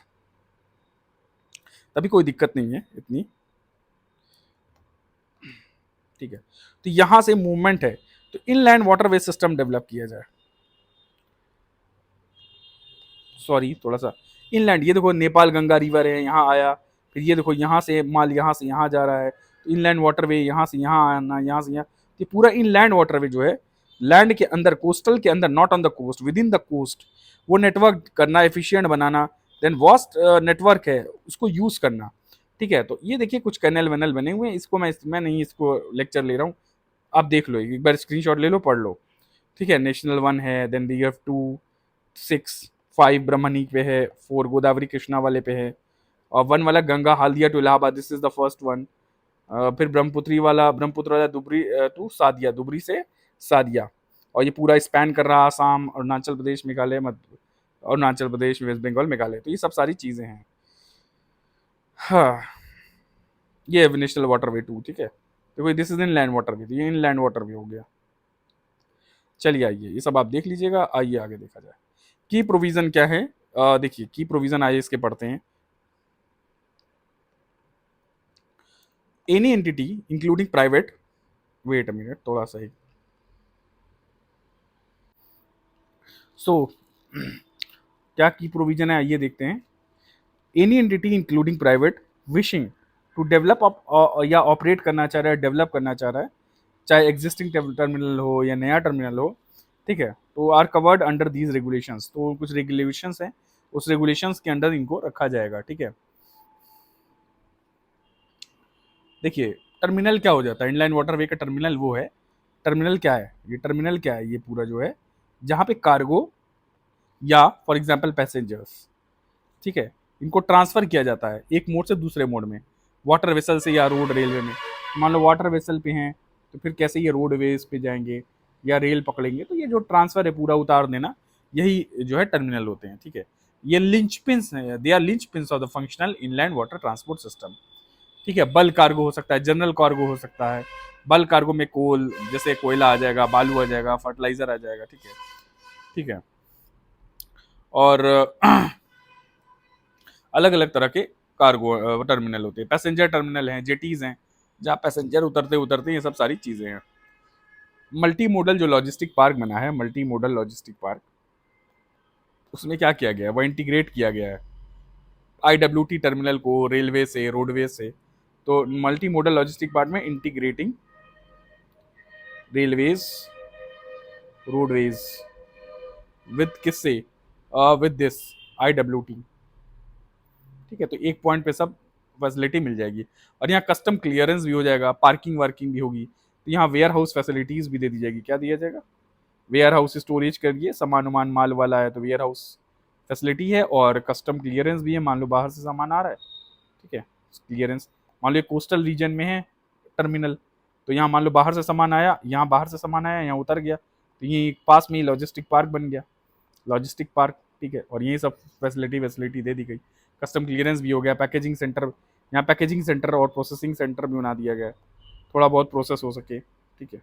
तभी कोई दिक्कत नहीं है इतनी, ठीक है। तो यहाँ से मूवमेंट है, तो इनलैंड वाटरवे सिस्टम डेवलप किया जाए। सॉरी थोड़ा सा इनलैंड, ये देखो नेपाल गंगा रिवर है, यहाँ आया, फिर ये देखो यहाँ से माल यहाँ से यहाँ जा रहा है, तो इनलैंड वाटरवे यहाँ से यहाँ आना, यहाँ से यहाँ, ये पूरा इनलैंड वाटरवे जो है लैंड के अंदर, कोस्टल के अंदर, not on the coast, within the coast, वो नेटवर्क करना, एफिशिएंट बनाना, देन वास्ट नेटवर्क है उसको यूज करना, ठीक है। तो ये देखिए कुछ कैनल वैनल बने हुए हैं, इसको मैं नहीं इसको लेक्चर ले रहा हूँ, आप देख लो एक बार, स्क्रीनशॉट ले लो, पढ़ लो, ठीक है। नेशनल वन है, देन BF 2, 6, 5 ब्रह्मणी पे है, 4 गोदावरी कृष्णा वाले पे है, और 1 वाला Ganga Haldia to Allahabad, this is the first one. फिर ब्रह्मपुत्र वाला दुबरी टू सादिया, दुबरी से सादिया, और ये पूरा स्पैन कर रहा आसाम, अरुणाचल प्रदेश, मेघालय, अरुणाचल प्रदेश, वेस्ट बंगाल, मेघालय, तो ये सब सारी चीज़ें हैं। हाँ, ये नेशनल वाटरवे 2, ठीक है। देखो this is in land waterway, तो ये इन लैंड वाटरवे हो गया। चलिए आइए ये सब आप देख लीजिएगा, आइए आगे देखा जाए की प्रोविजन क्या है। देखिए की प्रोविजन आइए इसके पढ़ते हैं। Any entity including private, wait a minute थोड़ा सा ही, सो क्या की प्रोविजन है आइए देखते हैं। Any entity including private wishing to develop या ऑपरेट करना चाह रहा है, डेवलप करना चाह रहा है, चाहे एग्जिस्टिंग टर्मिनल हो या नया टर्मिनल हो, ठीक है, तो are covered under these regulations. तो कुछ रेगुलेशंस हैं, उस रेगुलेशंस के अंडर इनको रखा जाएगा, ठीक है। देखिए टर्मिनल क्या हो जाता है, इनलाइन वाटरवे का टर्मिनल वो है, टर्मिनल क्या है, ये टर्मिनल क्या है, ये पूरा जो है जहाँ पे कार्गो या फॉर एग्जाम्पल पैसेंजर्स, ठीक है, इनको ट्रांसफर किया जाता है एक मोड से दूसरे मोड में, वाटर वेसल से या रोड रेलवे में। मान लो वाटर वेसल पे हैं, तो फिर कैसे ये रोडवेज पे जाएंगे या रेल पकड़ेंगे, तो ये जो ट्रांसफर है पूरा उतार देना, यही जो है टर्मिनल होते हैं, ठीक है। ये लिंचपिन्स हैं, they are linchpins of the functional inland water transport system, ठीक है। बल्क कार्गो हो सकता है, जनरल कार्गो हो सकता है। बल्क कार्गो में कोल, जैसे कोयला आ जाएगा, बालू आ जाएगा, फर्टिलाइजर आ जाएगा, ठीक है, ठीक है। और अलग अलग तरह के कार्गो टर्मिनल होते हैं, पैसेंजर टर्मिनल हैं, जेटीज हैं, जहाँ पैसेंजर उतरते उतरते ये सब सारी चीज़ें हैं। मल्टी मोडल जो लॉजिस्टिक पार्क बना है, मल्टी मोडल लॉजिस्टिक पार्क, उसमें क्या किया गया है, वह इंटीग्रेट किया गया है IWT टर्मिनल को रेलवे से, रोडवे से। तो मल्टी मोडल लॉजिस्टिक पार्क में इंटीग्रेटिंग रेलवेज, रोडवेज विद किससे, विद दिस IWT, ठीक है। तो एक पॉइंट पे सब फैसिलिटी मिल जाएगी, और यहाँ कस्टम क्लियरेंस भी हो जाएगा, पार्किंग वार्किंग भी होगी, तो यहाँ वेयर हाउस फैसिलिटीज भी दे दी जाएगी। क्या दिया जाएगा, वेयर हाउस स्टोरेज करिए, सामान उमान माल वाला है तो वेयर हाउस फैसिलिटी है, और कस्टम क्लियरेंस भी है, मान लो बाहर से सामान आ रहा है, ठीक है, क्लियरेंस। मान लो कोस्टल रीजन में है टर्मिनल, तो यहाँ मान लो बाहर से सामान आया, यहाँ बाहर से सामान आया, यहाँ उतर गया, तो ये पास में ही लॉजिस्टिक पार्क बन गया, लॉजिस्टिक पार्क, ठीक है। और यही सब फैसिलिटी दे दी गई, कस्टम क्लियरेंस भी हो गया, पैकेजिंग सेंटर यहाँ पैकेजिंग सेंटर और प्रोसेसिंग सेंटर भी बना दिया गया है, थोड़ा बहुत प्रोसेस हो सके, ठीक है।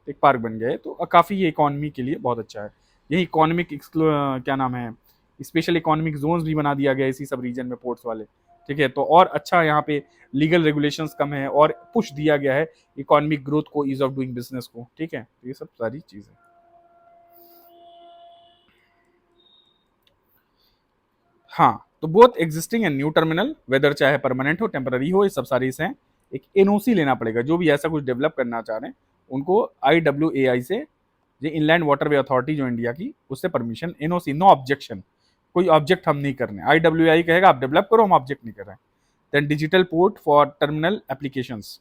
एक पार्क बन गया है, तो काफ़ी ये इकोनॉमी के लिए बहुत अच्छा है। यही इकोनॉमिक क्या नाम है, स्पेशल इकोनॉमिक जोन्स भी बना दिया गया इसी सब रीजन में, पोर्ट्स वाले, ठीक है। तो और अच्छा यहाँ पे लीगल रेगुलेशंस कम है और पुश दिया गया है इकोनॉमिक ग्रोथ को, ईज ऑफ डूइंग बिजनेस को, ठीक है। तो ये सब सारी चीज़ें। हाँ, तो both existing and new terminal, whether चाहे परमानेंट हो टेम्पररी हो, ये सब सारी से एक एनओसी लेना पड़ेगा। जो भी ऐसा कुछ डेवलप करना चाह रहे हैं उनको IWAI से, ये इनलैंड वाटरवे अथॉरिटी जो इंडिया की, उससे परमिशन, एनओसी, नो ऑब्जेक्शन, कोई ऑब्जेक्ट हम नहीं करने। IWAI कहेगा आप डेवलप करो, हम ऑब्जेक्ट नहीं कर रहे हैं। Then digital port for terminal applications,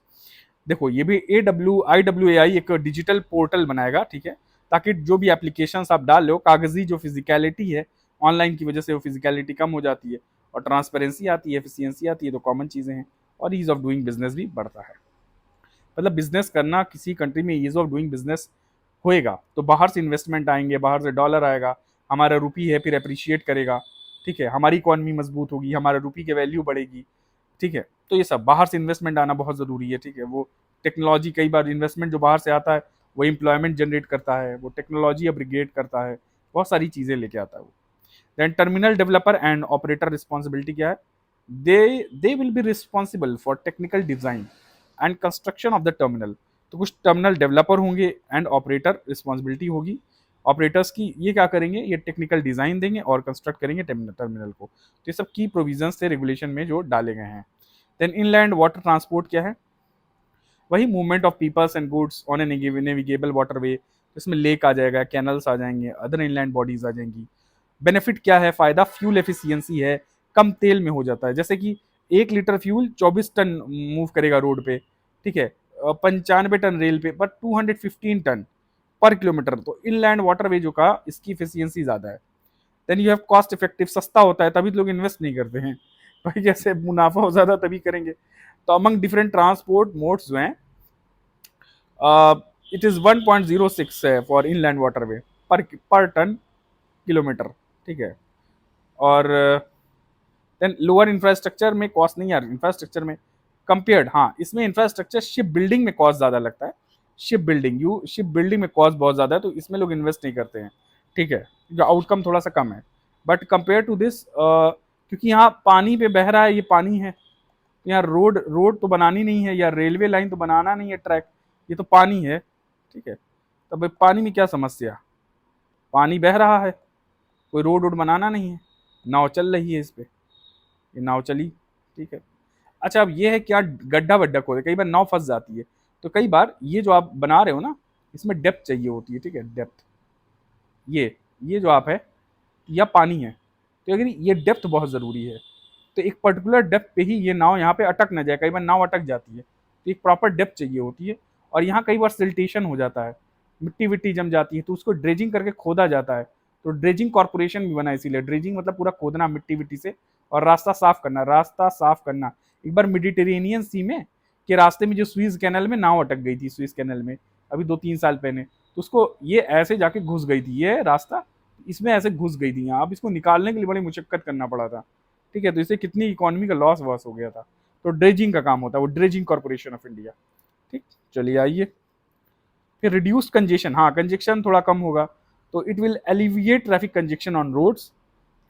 देखो ये भी IWAI एक डिजिटल पोर्टल बनाएगा, ठीक है, ताकि जो भी एप्लीकेशंस आप डाल लो, कागजी जो फिजिकलिटी है ऑनलाइन की वजह से वो फिजिकलिटी कम हो जाती है और ट्रांसपेरेंसी आती है, एफिशिएंसी आती है, तो कॉमन चीज़ें हैं और ईज ऑफ डूइंग बिजनेस भी बढ़ता है। मतलब बिजनेस करना किसी कंट्री में, ईज ऑफ डूइंग बिजनेस होएगा तो बाहर से इन्वेस्टमेंट आएंगे, बाहर से डॉलर आएगा, हमारा रुपी है फिर अप्रिशिएट करेगा, ठीक है, हमारी इकॉनमी मजबूत होगी, हमारा रुपी की वैल्यू बढ़ेगी, ठीक है। तो ये सब बाहर से इन्वेस्टमेंट आना बहुत ज़रूरी है, ठीक है। वो टेक्नोलॉजी, कई बार इन्वेस्टमेंट जो बाहर से आता है वो एम्प्लॉयमेंट जनरेट करता है, वो टेक्नोलॉजी अपग्रेड करता है, बहुत सारी चीज़ें लेके आता है वो। Then terminal developer and operator responsibility क्या है, they will be responsible for technical design and construction of the terminal. तो कुछ टर्मिनल डेवलपर होंगे एंड ऑपरेटर रिस्पॉन्सिबिलिटी होगी ऑपरेटर्स की, ये क्या करेंगे, ये टेक्निकल डिजाइन देंगे और कंस्ट्रक्ट करेंगे टर्मिनल को। तो ये सब की प्रोविजंस थे रेगुलेशन में जो डाले गए हैं। देन इनलैंड वाटर ट्रांसपोर्ट क्या है, वही movement of peoples and goods on a navigable waterway, इसमें लेक आ जाएगा, कैनल्स आ जाएंगे, अदर इनलैंड बॉडीज आ जाएंगी। बेनिफिट क्या है, फायदा फ्यूल एफिशिएंसी है, कम तेल में हो जाता है, जैसे कि 1 लीटर फ्यूल 24 टन मूव करेगा रोड पे, ठीक है, 95 टन रेल पे, बट 215 टन पर किलोमीटर। तो इनलैंड वाटरवे जो का इसकी एफिशिएंसी ज्यादा है। Then you have cost effective, सस्ता होता है, तभी तो लोग इन्वेस्ट नहीं करते हैं भाई, जैसे मुनाफा हो ज्यादा तभी करेंगे। तो अमंग डिफरेंट ट्रांसपोर्ट मोड्स जो हैं, इट इज 1.06 है फॉर इनलैंड वाटरवे पर टन किलोमीटर, ठीक है। और देन लोअर इंफ्रास्ट्रक्चर में कॉस्ट नहीं, यार इंफ्रास्ट्रक्चर में कंपेयर्ड, हाँ इसमें इंफ्रास्ट्रक्चर शिप बिल्डिंग में कॉस्ट ज़्यादा लगता है, शिप बिल्डिंग में कॉस्ट बहुत ज़्यादा है, तो इसमें लोग इन्वेस्ट नहीं करते हैं, ठीक है, जो आउटकम थोड़ा सा कम है। बट कंपेयर टू दिस, क्योंकि यहाँ पानी पे बह रहा है, ये पानी है, यहाँ रोड रोड तो बनानी नहीं है, या रेलवे लाइन तो बनाना नहीं है, ट्रैक, ये तो पानी है, ठीक है। तो भाई पानी में क्या समस्या, पानी बह रहा है, कोई रोड वोड बनाना नहीं है, नाव चल रही है इस पे, ये नाव चली, ठीक है। अच्छा अब ये है क्या, गड्ढा वड्ढा खोदे, कई बार नाव फंस जाती है, तो कई बार ये जो आप बना रहे हो ना, इसमें डेप्थ चाहिए होती है, ठीक है, डेप्थ, ये जो आप है, या पानी है, तो अगर ये डेप्थ बहुत ज़रूरी है, तो एक पर्टिकुलर डेप्थ पे ही ये नाव यहाँ पे अटक ना जाए, कई बार नाव अटक जाती है, तो एक प्रॉपर डेप्थ चाहिए होती है। और यहाँ कई बार सिल्टेशन हो जाता है, मिट्टी विट्टी जम जाती है, तो उसको ड्रेजिंग करके खोदा जाता है। तो ड्रेजिंग कॉर्पोरेशन भी बना, इसीलिए ड्रेजिंग मतलब पूरा खोदना मिट्टी विट्टी से और रास्ता साफ करना। एक बार मेडिटेरेनियन सी में के रास्ते में जो स्विस कैनल में नाव अटक गई थी, स्विस कैनल में अभी 2-3 साल पहले, तो उसको ये ऐसे जाके घुस गई थी, ये रास्ता इसमें ऐसे घुस गई थी, अब इसको निकालने के लिए बड़ी मुशक्कत करना पड़ा था, ठीक है। तो इससे कितनी इकोनॉमी का लॉस वॉस हो गया था। तो ड्रेजिंग का काम होता है, वो ड्रेजिंग कॉर्पोरेशन ऑफ इंडिया, ठीक। चलिए आइए फिर रिड्यूस कंजेशन, हाँ कंजेक्शन थोड़ा कम होगा, तो it will alleviate traffic congestion on roads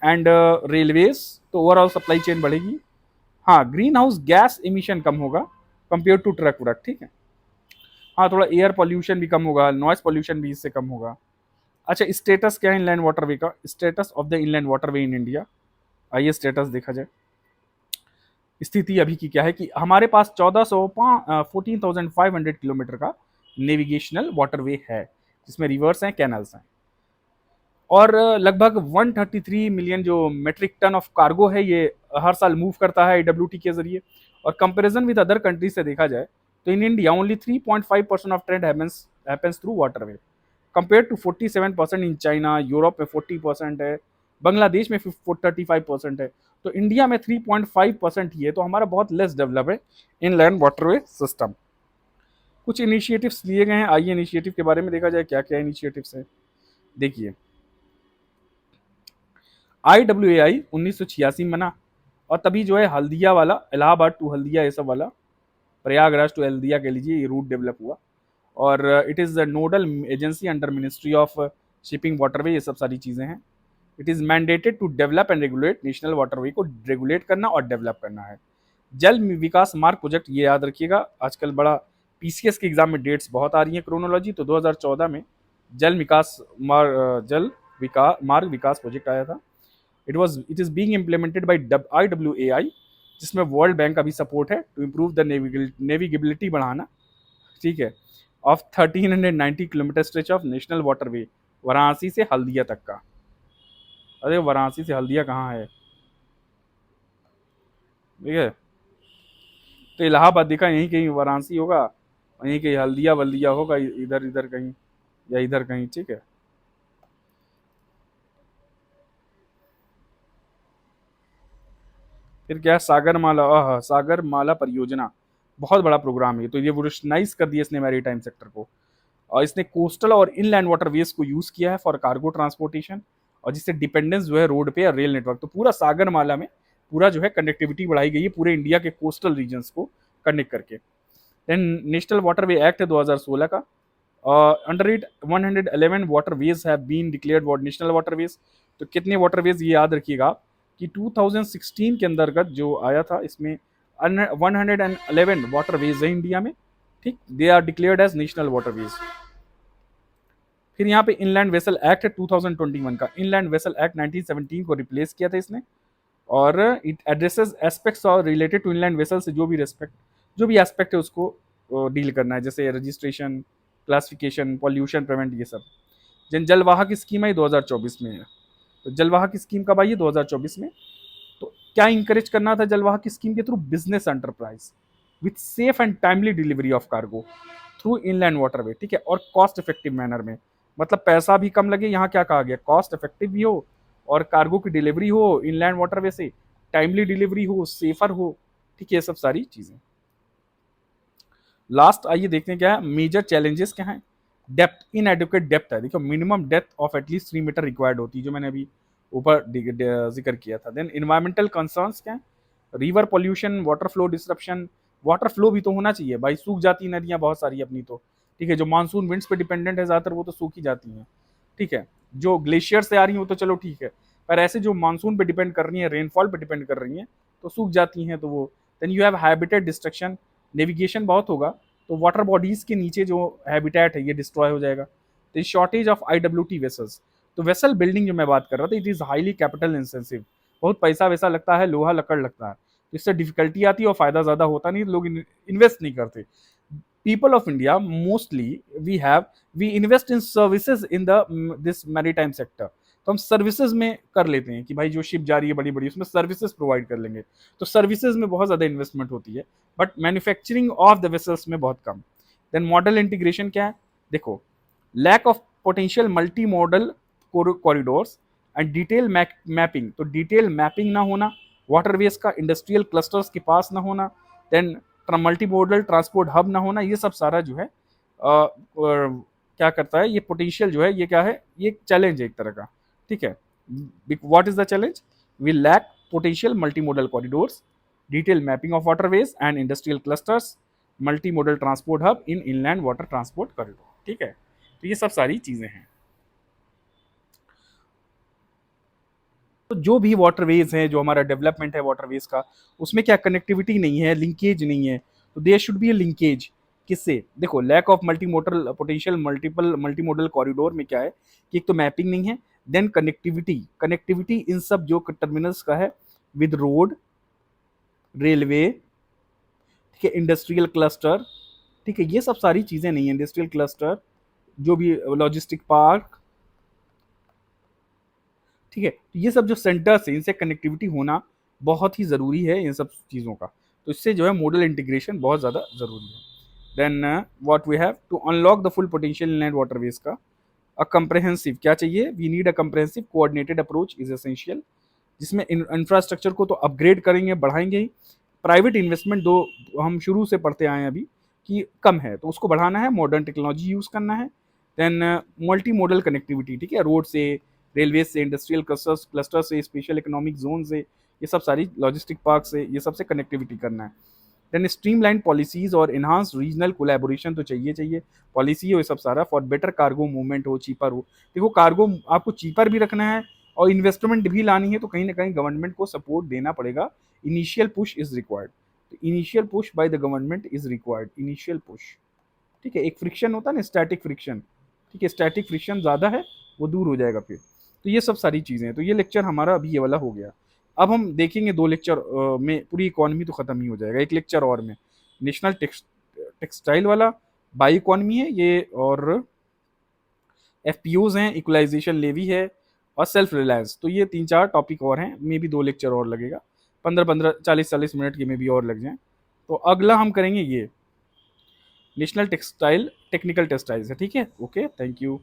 and railways, तो ओवरऑल सप्लाई चेन बढ़ेगी। हाँ ग्रीन हाउस गैस इमिशन कम होगा कंपेयर टू ट्रक व्रक, ठीक है। हाँ थोड़ा एयर पॉल्यूशन भी कम होगा, नॉइस पॉल्यूशन भी इससे कम होगा। अच्छा स्टेटस क्या है इनलैंड वाटरवे का, status of the inland waterway in India, आइए स्टेटस देखा जाए। स्थिति अभी की क्या है कि हमारे पास 14,500 किलोमीटर का नेविगेशनल वाटरवे है, जिसमें रिवर्स हैं, कैनल्स हैं, और लगभग 133 मिलियन जो मेट्रिक टन ऑफ कार्गो है ये हर साल मूव करता है IWT के जरिए। और कंपैरिजन विद अदर कंट्रीज से देखा जाए तो in India only 3.5% of trade happens through waterway, compare to 47% in China, Europe में 40% है, बांग्लादेश में 35% है, तो इंडिया में 3.5% ही है, तो हमारा बहुत लेस डेवलप है इनलैंड वाटरवे सिस्टम। कुछ इनिशिएटिव्स लिए गए हैं, आइए इनिशिएटिव के बारे में देखा जाए क्या क्या इनिशिएटिव्स हैं। देखिए IWAI 1986 में बना, और तभी जो है हल्दिया वाला, इलाहाबाद टू हल्दिया ये सब वाला, प्रयागराज टू हल्दिया कह लीजिए, ये रूट डेवलप हुआ। और it is nodal agency under ministry of shipping waterway, ये सब सारी चीज़ें हैं। It is mandated to develop and regulate, national waterway को रेगुलेट करना और डेवलप करना है। जल विकास मार्ग प्रोजेक्ट, ये याद रखिएगा, आजकल बड़ा पीसीएस के एग्जाम में डेट्स बहुत आ रही हैं क्रोनोलॉजी, तो 2014 में जल विकास मार्ग विकास प्रोजेक्ट आया था। It is being implemented by IWAI, जिसमें वर्ल्ड बैंक का भी सपोर्ट है, टू इम्प्रूव द नेविगेबिलिटी बढ़ाना, ठीक है, of 1390 kilometre stretch of national waterway, Varanasi से हल्दिया तक का। अरे वाराणसी से हल्दिया कहाँ है, ठीक है, तो इलाहाबाद देखा यहीं कहीं वाराणसी होगा, वहीं कहीं हल्दिया वल्दिया होगा, इधर इधर कहीं या इधर कहीं, ठीक है। फिर क्या है, सागर माला परियोजना, बहुत बड़ा प्रोग्राम है, तो ये वोलुशनाइज कर दिया इसने मैरी टाइम सेक्टर को। और इसने कोस्टल और इनलैंड वाटरवेज को यूज किया है फॉर कार्गो ट्रांसपोर्टेशन, और जिससे डिपेंडेंस जो है रोड पे या रेल नेटवर्क, तो पूरा सागर माला में पूरा जो है कनेक्टिविटी बढ़ाई गई है पूरे इंडिया के कोस्टल रीजन्स को कनेक्ट करके। देन नेशनल वाटरवे एक्ट है 2016 का, under it 111 waterways have been declared national waterways. तो कितने वाटरवेज ये याद रखिएगा आप, कि 2016 के अंतर्गत जो आया था इसमें 111 वाटरवेज है इंडिया में, ठीक, they are declared as national waterways. फिर यहाँ पे इनलैंड वेसल एक्ट है 2021 का, इनलैंड वेसल एक्ट 1917 को रिप्लेस किया था इसने, और इट एड्रेसेस एस्पेक्ट्स और रिलेटेड टू इनलैंड वेसल से जो भी एस्पेक्ट है उसको डील करना है, जैसे रजिस्ट्रेशन, क्लासिफिकेशन, पॉल्यूशन प्रिवेंट, ये सब। जिन जलवाहक स्कीम है 2024 में है, तो जलवाहक स्कीम कब आई है, 2024 में। तो क्या इंकरेज करना था जलवाहक स्कीम के through, business enterprise with safe and timely delivery of cargo through inland waterway, ठीक है, और कॉस्ट इफेक्टिव मैनर में, मतलब पैसा भी कम लगे, यहाँ क्या कहा गया, कॉस्ट इफेक्टिव भी हो, और कार्गो की डिलीवरी हो इनलैंड वाटरवे से, टाइमली डिलीवरी हो, सेफर हो, ठीक है, ये सब सारी चीजें। लास्ट आइए देखते हैं क्या है, मेजर चैलेंजेस क्या है। डेप्थ, इनएडुकेट डेप्थ है, देखो minimum depth of at least 3 metre required होती है, जो मैंने अभी ऊपर जिक्र किया था। देन इन्वायरमेंटल कंसर्न्स क्या है, river pollution, water flow disruption, water flow भी तो होना चाहिए भाई, सूख जाती नदियां बहुत सारी अपनी तो, ठीक है, जो मानसून विंड्स पे डिपेंडेंट है ज़्यादातर वो तो सूखी जाती हैं, ठीक है, जो ग्लेशियर से आ रही हैं वो तो चलो ठीक है, पर ऐसे जो मानसून पे डिपेंड कर रही हैं, रेनफॉल पे डिपेंड कर रही हैं, तो सूख जाती हैं, तो वो। Then you have habitat destruction, navigation बहुत होगा, तो वाटर बॉडीज के नीचे जो हैबिटेट है ये डिस्ट्रॉय हो जाएगा। तो शॉर्टेज ऑफ IWT वेसल्स, तो वेसल बिल्डिंग जो मैं बात कर रहा था, इट इज़ हाईली कैपिटल इंसेंसिव, बहुत पैसा वैसा लगता है, लोहा लकड़ लगता है, तो इससे डिफिकल्टी आती है और फायदा ज़्यादा होता नहीं, लोग इन्वेस्ट नहीं करते। People of India mostly we invest in services in the this maritime sector, तो हम सर्विसेज में कर लेते हैं कि भाई जो शिप जा रही है बड़ी बड़ी, उसमें सर्विसेज प्रोवाइड कर लेंगे, तो सर्विसेज में बहुत ज़्यादा इन्वेस्टमेंट होती है, but manufacturing of the vessels में बहुत कम। देन मॉडल इंटीग्रेशन क्या है, देखो lack of potential multimodal corridors and detail mapping, तो डिटेल मैपिंग ना होना, वाटरवेज का इंडस्ट्रियल क्लस्टर्स के पास ना होना, then multimodal transport hub ना होना, ये सब सारा जो है क्या करता है, ये पोटेंशियल जो है, ये क्या है, ये चैलेंज है एक तरह का, ठीक है। What is the challenge, we lack potential multimodal corridors, detail mapping of waterways and industrial clusters, multimodal transport hub in inland water transport corridor, ठीक है, तो ये सब सारी चीजें हैं। तो जो भी वाटरवेज हैं, जो हमारा डेवलपमेंट है वाटरवेज का, उसमें क्या कनेक्टिविटी नहीं है, लिंकेज नहीं है, तो there should be a linkage, किससे, देखो lack of multimodal potential multimodal corridor में क्या है कि एक तो मैपिंग नहीं है, देन कनेक्टिविटी, कनेक्टिविटी इन सब जो टर्मिनल्स का है विद रोड, रेलवे, ठीक है, इंडस्ट्रियल क्लस्टर, ठीक है, ये सब सारी चीज़ें नहीं है, इंडस्ट्रियल क्लस्टर, जो भी लॉजिस्टिक पार्क, ठीक है, तो ये सब जो सेंटर्स है इनसे कनेक्टिविटी होना बहुत ही ज़रूरी है इन सब चीज़ों का, तो इससे जो है मॉडल इंटीग्रेशन बहुत ज़्यादा ज़रूरी है। Then what we have to unlock the full potential inland waterways का, अ कंप्रहेंसिव, क्या चाहिए, we need a comprehensive coordinated approach is essential, जिसमें इंफ्रास्ट्रक्चर को तो अपग्रेड करेंगे, बढ़ाएंगे ही, प्राइवेट इन्वेस्टमेंट दो हम शुरू से पढ़ते आए हैं अभी कि कम है, तो उसको बढ़ाना है, मॉडर्न टेक्नोलॉजी यूज़ करना है। देन मल्टी मॉडल कनेक्टिविटी, ठीक है, रोड से, रेलवे से, इंडस्ट्रियल क्लस्टर से, स्पेशल इकोनॉमिक जोन से, ये सब सारी लॉजिस्टिक पार्क से, ये सबसे कनेक्टिविटी करना है। देन स्ट्रीमलाइन पॉलिसीज और इन्हांस रीजनल कोलैबोरेशन तो चाहिए चाहिए, पॉलिसी हो ये सब सारा, फॉर बेटर कार्गो मूवमेंट हो, चीपर हो। देखो कार्गो आपको चीपर भी रखना है और इन्वेस्टमेंट भी लानी है, तो कहीं ना कहीं गवर्नमेंट को सपोर्ट देना पड़ेगा। इनिशियल पुश इज रिक्वायर्ड, तो initial push by the government is required, initial push. ठीक है, एक फ्रिक्शन होता है ना, स्टैटिक फ्रिक्शन, ठीक है, स्टैटिक फ्रिक्शन ज़्यादा है, वो दूर हो जाएगा फिर। तो ये सब सारी चीज़ें हैं। तो ये लेक्चर हमारा अभी ये वाला हो गया। अब हम देखेंगे 2 लेक्चर में पूरी इकोनॉमी तो ख़त्म ही हो जाएगा, एक लेक्चर और में नेशनल टेक्सटाइल वाला, बायो इकोनॉमी है ये, और एफपीओज हैं, इक्वलाइजेशन लेवी है, और सेल्फ रिलायंस। तो ये 3-4 टॉपिक और हैं, मे भी 2 लेक्चर और लगेगा, 15-15 40-40 मिनट के में भी और लग जाएं। तो अगला हम करेंगे ये नेशनल टेक्सटाइल टेक्निकल टेक्सटाइल्स है। ठीक है, ओके, थैंक यू।